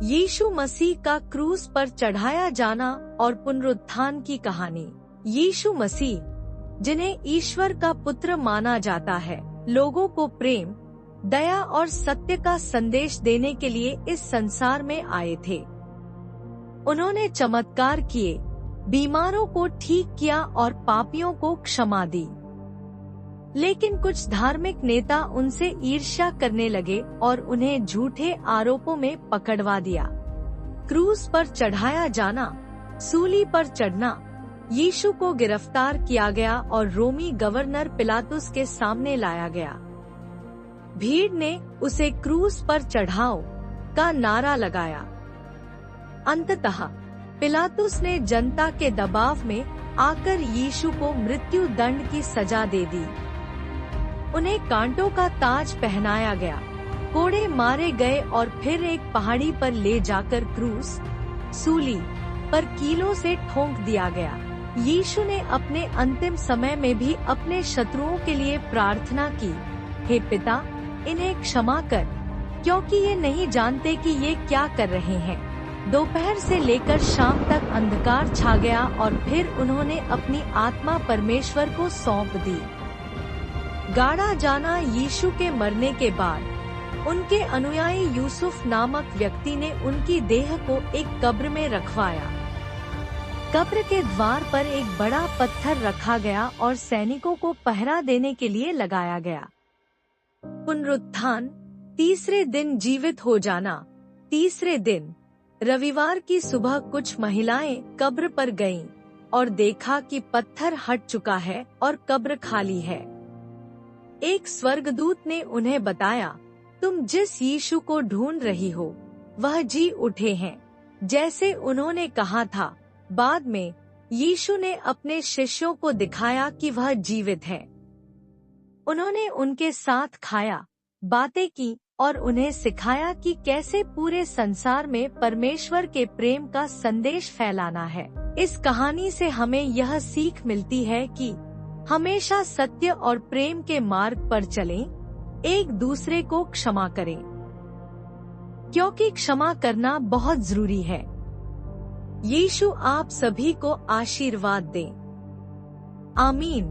यीशु मसीह का क्रूस पर चढ़ाया जाना और पुनरुत्थान की कहानी। यीशु मसीह, जिन्हें ईश्वर का पुत्र माना जाता है, लोगों को प्रेम, दया और सत्य का संदेश देने के लिए इस संसार में आए थे। उन्होंने चमत्कार किए, बीमारों को ठीक किया और पापियों को क्षमा दी। लेकिन कुछ धार्मिक नेता उनसे ईर्ष्या करने लगे और उन्हें झूठे आरोपों में पकड़वा दिया। क्रूस पर चढ़ाया जाना, सूली पर चढ़ना, यीशु को गिरफ्तार किया गया और रोमी गवर्नर पिलातुस के सामने लाया गया। भीड़ ने उसे क्रूस पर चढ़ाओ का नारा लगाया। अंततः पिलातुस ने जनता के दबाव में आकर यीशु को मृत्यु दंड की सजा दे दी। उन्हें कांटों का ताज पहनाया गया, कोड़े मारे गए और फिर एक पहाड़ी पर ले जाकर क्रूस, सूली पर कीलों से ठोंक दिया गया। यीशु ने अपने अंतिम समय में भी अपने शत्रुओं के लिए प्रार्थना की, हे पिता, इन्हें क्षमा कर, क्योंकि ये नहीं जानते कि ये क्या कर रहे हैं। दोपहर से लेकर शाम तक अंधकार छा गया और फिर उन्होंने अपनी आत्मा परमेश्वर को सौंप दी। गाड़ा जाना। यीशु के मरने के बाद उनके अनुयायी यूसुफ नामक व्यक्ति ने उनकी देह को एक कब्र में रखवाया। कब्र के द्वार पर एक बड़ा पत्थर रखा गया और सैनिकों को पहरा देने के लिए लगाया गया। पुनरुत्थान, तीसरे दिन जीवित हो जाना। तीसरे दिन रविवार की सुबह कुछ महिलाएं कब्र पर गईं और देखा कि पत्थर हट चुका है और कब्र खाली है। एक स्वर्गदूत ने उन्हें बताया, तुम जिस यीशु को ढूंढ रही हो, वह जी उठे हैं, जैसे उन्होंने कहा था। बाद में यीशु ने अपने शिष्यों को दिखाया कि वह जीवित है। उन्होंने उनके साथ खाया, बातें की और उन्हें सिखाया कि कैसे पूरे संसार में परमेश्वर के प्रेम का संदेश फैलाना है। इस कहानी से हमें यह सीख मिलती है कि हमेशा सत्य और प्रेम के मार्ग पर चलें, एक दूसरे को क्षमा करें, क्योंकि क्षमा करना बहुत जरूरी है। यीशु आप सभी को आशीर्वाद दे। आमीन।